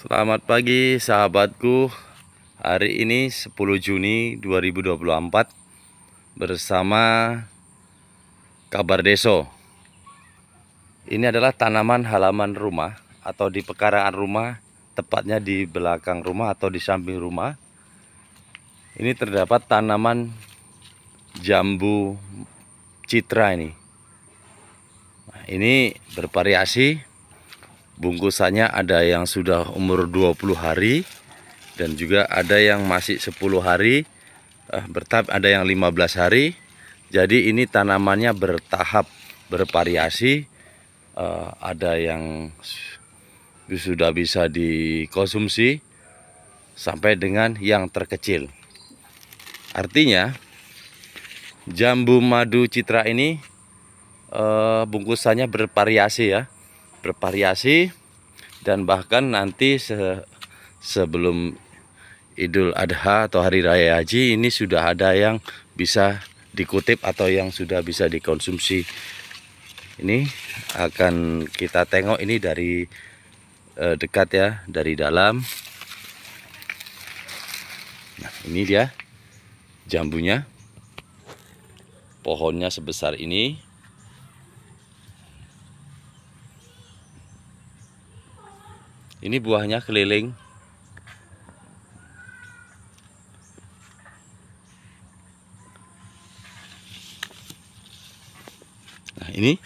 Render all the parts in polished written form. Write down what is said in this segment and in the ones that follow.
Selamat pagi sahabatku. Hari ini 10 Juni 2024 bersama Kabar Deso. Ini adalah tanaman halaman rumah atau di pekarangan rumah, tepatnya di belakang rumah atau di samping rumah. Ini terdapat tanaman jambu citra ini. Nah, ini bervariasi. Bungkusannya ada yang sudah umur 20 hari dan juga ada yang masih 10 hari, bertahap ada yang 15 hari. Jadi ini tanamannya bertahap, bervariasi. Ada yang sudah bisa dikonsumsi sampai dengan yang terkecil. Artinya jambu madu citra ini bungkusannya bervariasi ya, bervariasi, dan bahkan nanti sebelum Idul Adha atau Hari Raya Haji ini sudah ada yang bisa dikutip atau yang sudah bisa dikonsumsi. Ini akan kita tengok ini dari dekat ya, dari dalam. Nah, ini dia jambunya. Pohonnya sebesar ini. Ini buahnya keliling. Nah, ini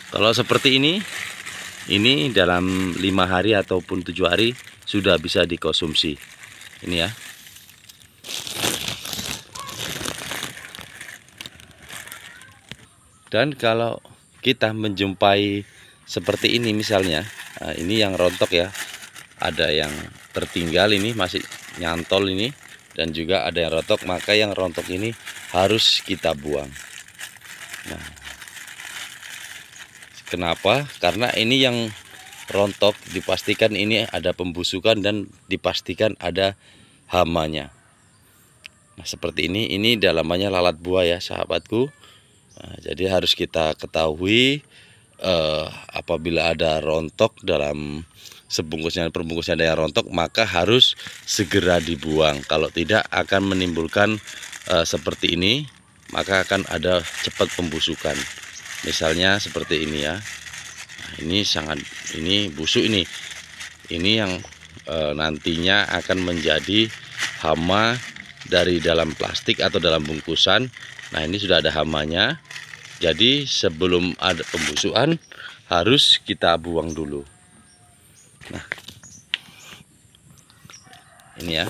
kalau seperti ini dalam 5 hari ataupun 7 hari sudah bisa dikonsumsi. Ini ya. Dan kalau kita menjumpai seperti ini misalnya, nah ini yang rontok ya, ada yang tertinggal ini masih nyantol ini, dan juga ada yang rontok, maka yang rontok ini harus kita buang. Nah, kenapa? Karena ini yang rontok dipastikan ini ada pembusukan dan dipastikan ada hamanya. Nah, seperti ini dalamannya lalat buah ya sahabatku. Nah, jadi harus kita ketahui apabila ada rontok dalam perbungkusnya ada yang rontok, maka harus segera dibuang. Kalau tidak akan menimbulkan seperti ini, maka akan ada cepat pembusukan. Misalnya seperti ini ya. Nah, ini busuk ini yang nantinya akan menjadi hama dari dalam plastik atau dalam bungkusan. Nah, ini sudah ada hamanya. Jadi sebelum ada pembusukan harus kita buang dulu. Nah, ini ya.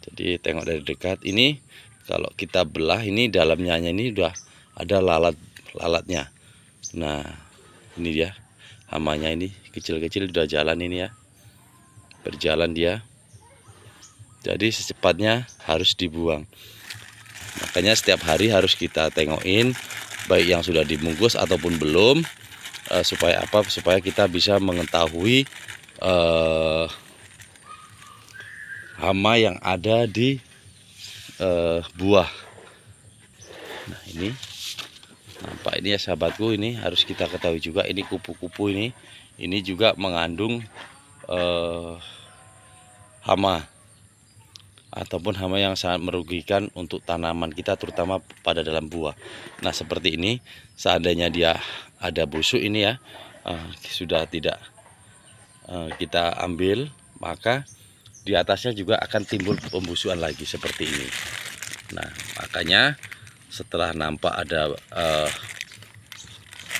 Jadi tengok dari dekat ini, kalau kita belah ini dalamnya ini udah ada lalatnya. Nah, ini dia hamanya, ini kecil-kecil udah jalan ini ya. Berjalan dia. Jadi secepatnya harus dibuang. Makanya setiap hari harus kita tengokin, baik yang sudah dibungkus ataupun belum, supaya apa? Supaya kita bisa mengetahui hama yang ada di buah. Nah, ini nampak ini ya sahabatku, ini harus kita ketahui juga, ini kupu-kupu ini juga mengandung hama ataupun hama yang sangat merugikan untuk tanaman kita, terutama pada dalam buah. Nah, seperti ini, seandainya dia ada busuk ini ya, sudah tidak kita ambil, maka di atasnya juga akan timbul pembusukan lagi seperti ini. Nah, makanya setelah nampak ada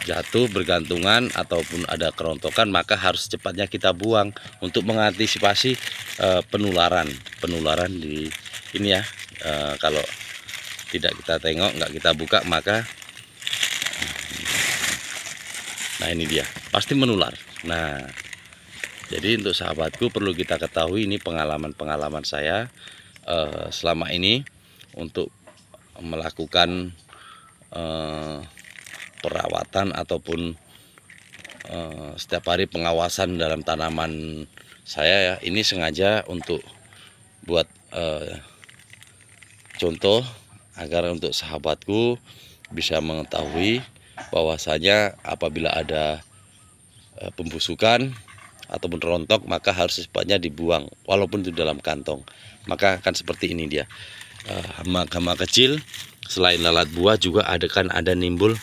jatuh bergantungan ataupun ada kerontokan, maka harus cepatnya kita buang untuk mengantisipasi penularan di ini ya. Kalau tidak kita tengok, nggak kita buka, maka nah ini dia pasti menular. Nah, jadi untuk sahabatku perlu kita ketahui, ini pengalaman saya selama ini untuk melakukan perawatan ataupun setiap hari pengawasan dalam tanaman saya ya. Ini sengaja untuk buat contoh agar untuk sahabatku bisa mengetahui bahwasanya apabila ada pembusukan ataupun rontok, maka harus secepatnya dibuang walaupun itu dalam kantong. Maka akan seperti ini dia. Hama-hama kecil selain lalat buah juga ada nimbul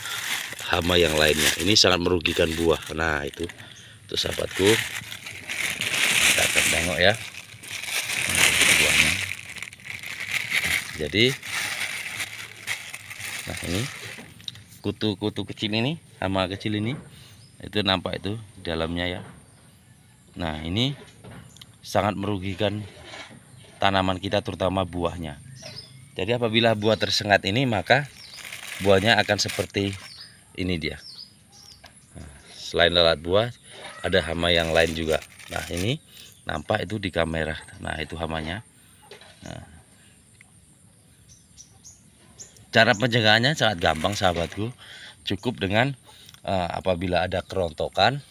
hama yang lainnya. Ini sangat merugikan buah. Nah, itu sahabatku. Kita akan tengok ya. Buahnya. Jadi nah ini kutu-kutu kecil ini, hama kecil ini, itu nampak itu di dalamnya ya. Nah, ini sangat merugikan tanaman kita, terutama buahnya. Jadi apabila buah tersengat ini, maka buahnya akan seperti ini dia. Nah, selain lalat buah, ada hama yang lain juga. Nah, ini nampak itu di kamera. Nah, itu hamanya. Nah, cara pencegahannya sangat gampang sahabatku. Cukup dengan apabila ada kerontokan,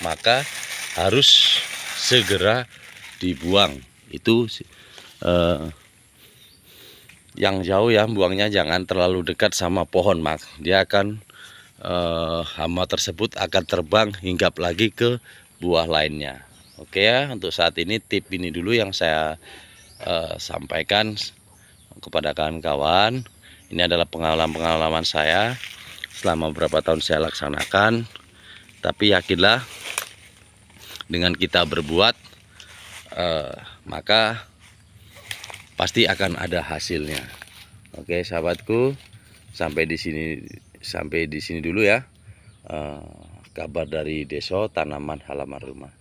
maka harus segera dibuang. Itu yang jauh ya, buangnya jangan terlalu dekat sama pohon, mak. Dia akan hama tersebut akan terbang hinggap lagi ke buah lainnya. Oke ya, untuk saat ini tip ini dulu yang saya sampaikan kepada kawan-kawan. Ini adalah pengalaman saya selama beberapa tahun saya laksanakan. Tapi yakinlah, dengan kita berbuat, maka pasti akan ada hasilnya. Oke sahabatku, sampai di sini dulu ya. Kabar dari Deso Tanaman Halaman Rumah.